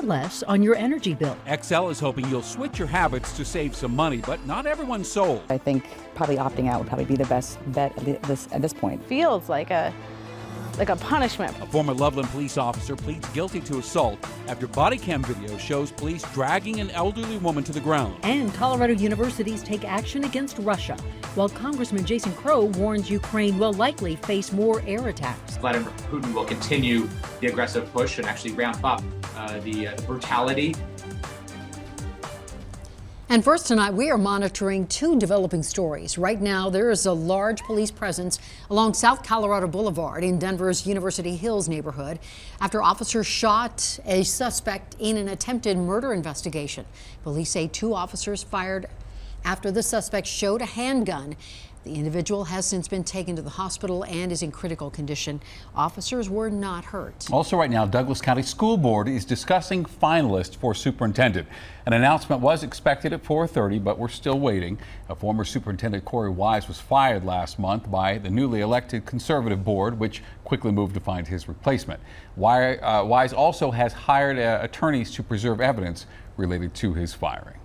less on your energy bill. XL is hoping you'll switch your habits to save some money, but not everyone's sold. I think probably opting out would probably be the best bet at this point. Feels like a punishment. A former Loveland police officer pleads guilty to assault after body cam video shows police dragging an elderly woman to the ground. And Colorado universities take action against Russia, while Congressman Jason Crow warns Ukraine will likely face more air attacks. Vladimir Putin will continue the aggressive push and actually ramp up the brutality. And first tonight, we are monitoring two developing stories. Right now, there is a large police presence along South Colorado Boulevard in Denver's University Hills neighborhood after officers shot a suspect in an attempted murder investigation. Police say two officers fired after the suspect showed a handgun. The individual has since been taken to the hospital and is in critical condition. Officers were not hurt. Also right now, Douglas County School Board is discussing finalists for superintendent. An announcement was expected at 4:30, but we're still waiting. A former superintendent, Corey Wise, was fired last month by the newly elected conservative board, which quickly moved to find his replacement. Wise also has hired attorneys to preserve evidence related to his firing.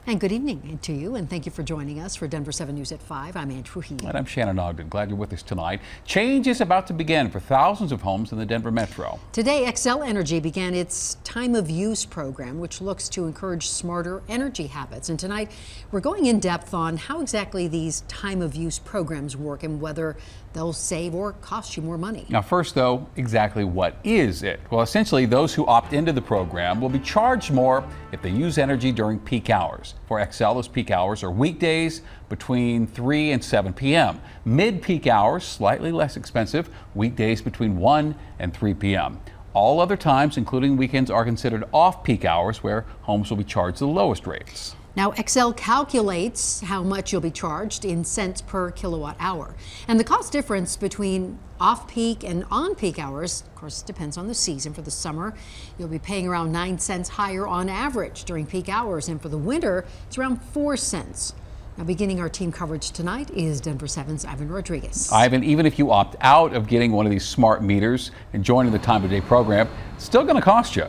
And good evening to you, and thank you for joining us for Denver 7 News at 5. I'm Ann Trujillo. And I'm Shannon Ogden. Glad you're with us tonight. Change is about to begin for thousands of homes in the Denver metro. Today, Xcel Energy began its time of use program, which looks to encourage smarter energy habits. And tonight, we're going in depth on how exactly these time of use programs work and whether they'll save or cost you more money. Now, first, though, exactly what is it? Well, essentially, those who opt into the program will be charged more if they use energy during peak hours. For Xcel, those peak hours are weekdays between 3 and 7 p.m. Mid-peak hours, slightly less expensive, weekdays between 1 and 3 p.m. All other times, including weekends, are considered off-peak hours where homes will be charged the lowest rates. Now, Xcel calculates how much you'll be charged in cents per kilowatt hour. And the cost difference between off-peak and on-peak hours, of course, depends on the season. For the summer, you'll be paying around 9 cents higher on average during peak hours. And for the winter, it's around 4 cents. Now, beginning our team coverage tonight is Denver 7's Ivan Rodriguez. Ivan, even if you opt out of getting one of these smart meters and joining the time of day program, it's still going to cost you.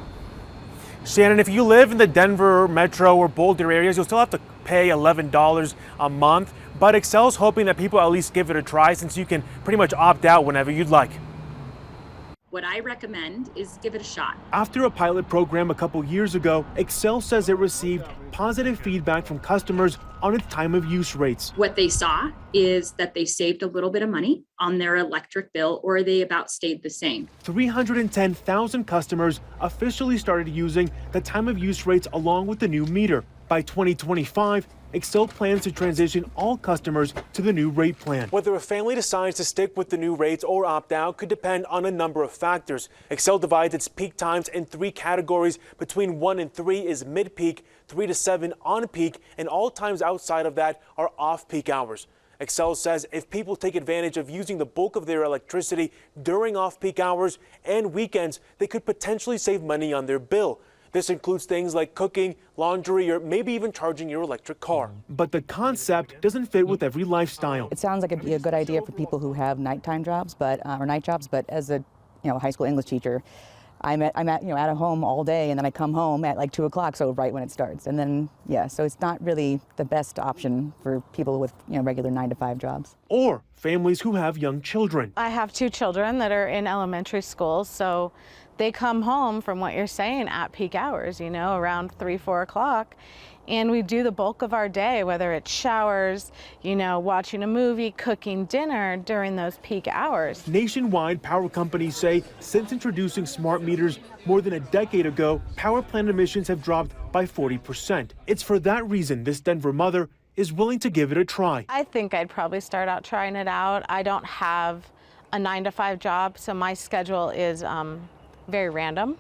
Shannon, if you live in the Denver metro or Boulder areas, you'll still have to pay $11 a month. But Xcel's hoping that people at least give it a try, since you can pretty much opt out whenever you'd like. What I recommend is give it a shot. After a pilot program a couple years ago, Xcel says it received positive feedback from customers on its time of use rates. What they saw is that they saved a little bit of money on their electric bill, or they about stayed the same. 310,000 customers officially started using the time of use rates along with the new meter. By 2025, Xcel plans to transition all customers to the new rate plan. Whether a family decides to stick with the new rates or opt out could depend on a number of factors. Xcel divides its peak times in 3 categories. Between 1 and 3 is mid-peak, 3 to 7 on-peak, and all times outside of that are off-peak hours. Xcel says if people take advantage of using the bulk of their electricity during off-peak hours and weekends, they could potentially save money on their bill. This includes things like cooking, laundry, or maybe even charging your electric car. But the concept doesn't fit with every lifestyle. It sounds like it'd be a good idea for people who have nighttime jobs, but night jobs. But as a high school English teacher, I'm at home all day, and then I come home at like 2 o'clock, so right when it starts. And then so it's not really the best option for people with regular 9-to-5 jobs. Or families who have young children. I have 2 children that are in elementary school, so they come home from what you're saying at peak hours, around 3, 4 o'clock. And we do the bulk of our day, whether it's showers, watching a movie, cooking dinner during those peak hours. Nationwide, power companies say since introducing smart meters more than a decade ago, power plant emissions have dropped by 40%. It's for that reason this Denver mother is willing to give it a try. I think I'd probably start out trying it out. I don't have a 9-to-5 job, so my schedule is very random.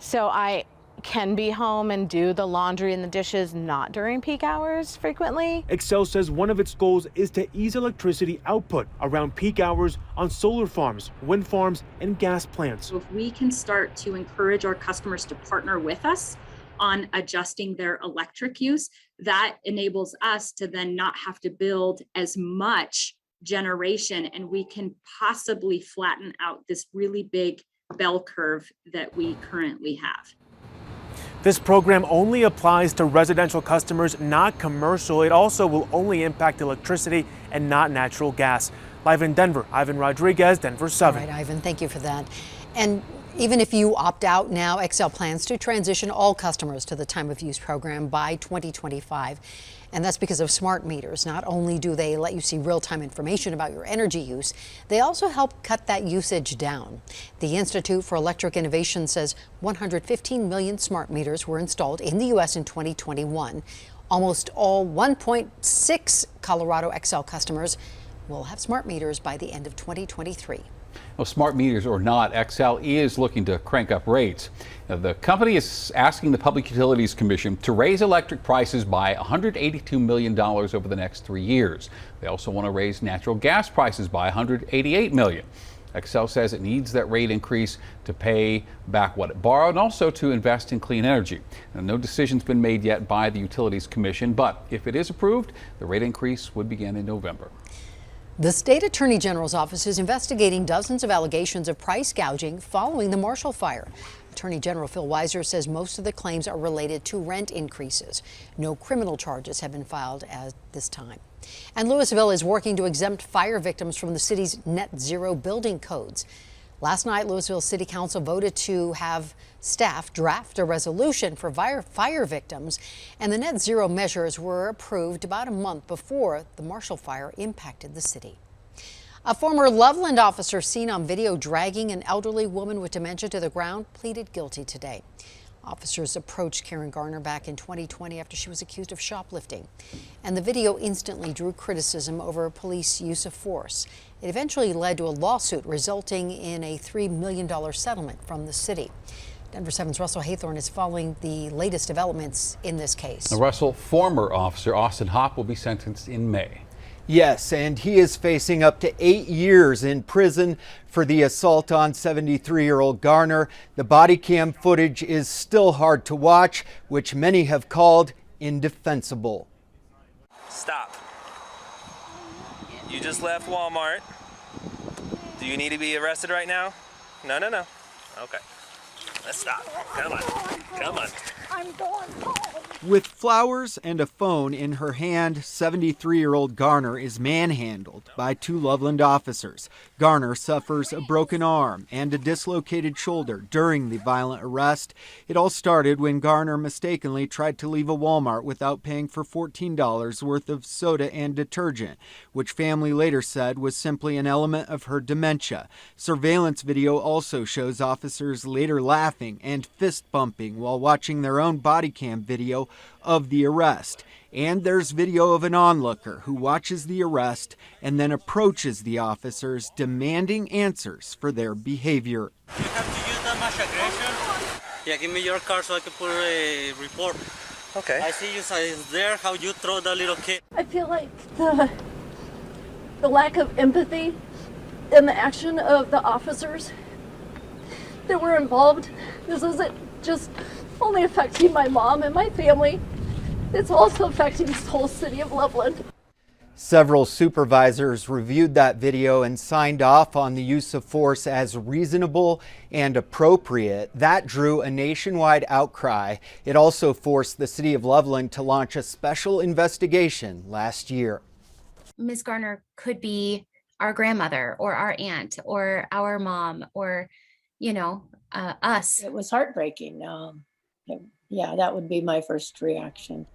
So I can be home and do the laundry and the dishes not during peak hours frequently. Xcel says one of its goals is to ease electricity output around peak hours on solar farms, wind farms, and gas plants. So if we can start to encourage our customers to partner with us on adjusting their electric use, that enables us to then not have to build as much generation, and we can possibly flatten out this really big bell curve that we currently have. This program only applies to residential customers, not commercial. It also will only impact electricity and not natural gas. Live in Denver, Ivan Rodriguez, Denver 7. All right, Ivan, thank you for that. And even if you opt out now, Xcel plans to transition all customers to the time of use program by 2025. And that's because of smart meters. Not only do they let you see real-time information about your energy use, they also help cut that usage down. The Institute for Electric Innovation says 115 million smart meters were installed in the U.S. in 2021. Almost all 1.6 Colorado Xcel customers will have smart meters by the end of 2023. Well, smart meters or not, Xcel is looking to crank up rates. Now, the company is asking the Public Utilities Commission to raise electric prices by $182 million over the next 3 years. They also want to raise natural gas prices by $188 million. Xcel says it needs that rate increase to pay back what it borrowed and also to invest in clean energy. Now, no decision's been made yet by the Utilities Commission, but if it is approved, the rate increase would begin in November. The state attorney general's office is investigating dozens of allegations of price gouging following the Marshall fire. Attorney General Phil Weiser says most of the claims are related to rent increases. No criminal charges have been filed at this time. And Louisville is working to exempt fire victims from the city's net zero building codes. Last night, Louisville City Council voted to have staff draft a resolution for fire victims, and the net zero measures were approved about a month before the Marshall fire impacted the city. A former Loveland officer seen on video dragging an elderly woman with dementia to the ground pleaded guilty today. Officers approached Karen Garner back in 2020 after she was accused of shoplifting. And the video instantly drew criticism over police use of force. It eventually led to a lawsuit resulting in a $3 million settlement from the city. Denver 7's Russell Haythorn is following the latest developments in this case. Now, Russell, former officer Austin Hopp will be sentenced in May. Yes, and he is facing up to 8 years in prison for the assault on 73-year-old Garner. The body cam footage is still hard to watch, which many have called indefensible. Stop. You just left Walmart. Do you need to be arrested right now? No. Okay. Let's stop. Come on. I'm going home. With flowers and a phone in her hand, 73-year-old Garner is manhandled by two Loveland officers. Garner suffers a broken arm and a dislocated shoulder during the violent arrest. It all started when Garner mistakenly tried to leave a Walmart without paying for $14 worth of soda and detergent, which family later said was simply an element of her dementia. Surveillance video also shows officers later laughing and fist bumping while watching their own body cam video of the arrest. And there's video of an onlooker who watches the arrest and then approaches the officers demanding answers for their behavior. You have to use that much aggression? Yeah, give me your car so I can put a report. Okay. I see you there, how you throw that little kid. I feel like the lack of empathy in the action of the officers that were involved. This isn't just only affecting my mom and my family. It's also affecting this whole city of Loveland. Several supervisors reviewed that video and signed off on the use of force as reasonable and appropriate. That drew a nationwide outcry. It also forced the city of Loveland to launch a special investigation last year. Ms. Garner could be our grandmother or our aunt or our mom or, us. It was heartbreaking. Yeah, that would be my first reaction.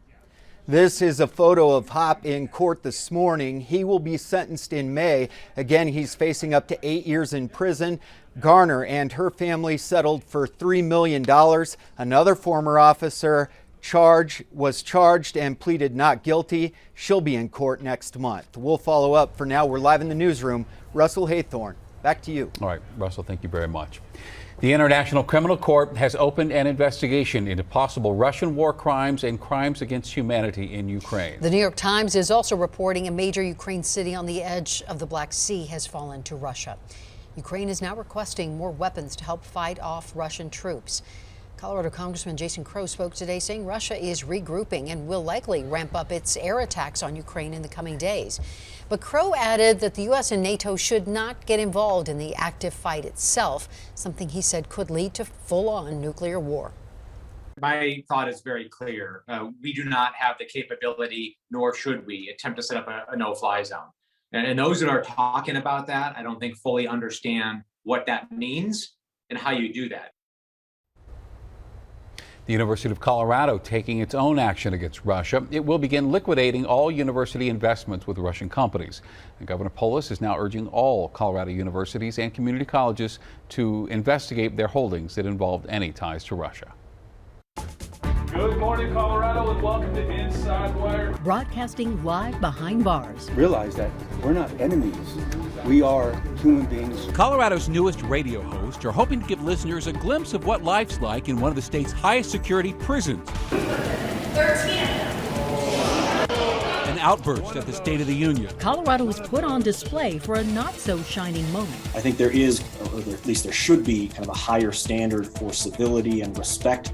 This is a photo of Hopp in court this morning. He will be sentenced in May. Again, he's facing up to 8 years in prison. Garner and her family settled for $3 million. Another former officer was charged and pleaded not guilty. She'll be in court next month. We'll follow up. For now, we're live in the newsroom. Russell Haythorn, back to you. All right, Russell, thank you very much. The International Criminal Court has opened an investigation into possible Russian war crimes and crimes against humanity in Ukraine. The New York Times is also reporting a major Ukraine city on the edge of the Black Sea has fallen to Russia. Ukraine is now requesting more weapons to help fight off Russian troops. Colorado Congressman Jason Crow spoke today saying Russia is regrouping and will likely ramp up its air attacks on Ukraine in the coming days. But Crow added that the U.S. and NATO should not get involved in the active fight itself, something he said could lead to full-on nuclear war. My thought is very clear. We do not have the capability, nor should we, attempt to set up a no-fly zone. And those that are talking about that, I don't think fully understand what that means and how you do that. The University of Colorado taking its own action against Russia. It will begin liquidating all university investments with Russian companies. And Governor Polis is now urging all Colorado universities and community colleges to investigate their holdings that involved any ties to Russia. Good morning, Colorado, and welcome to Inside Wire. Broadcasting live behind bars. Realize that we're not enemies. We are human beings. Colorado's newest radio hosts are hoping to give listeners a glimpse of what life's like in one of the state's highest security prisons. 13. An outburst at the State of the Union. Colorado was put on display for a not-so-shining moment. I think there is, or at least there should be, kind of a higher standard for civility and respect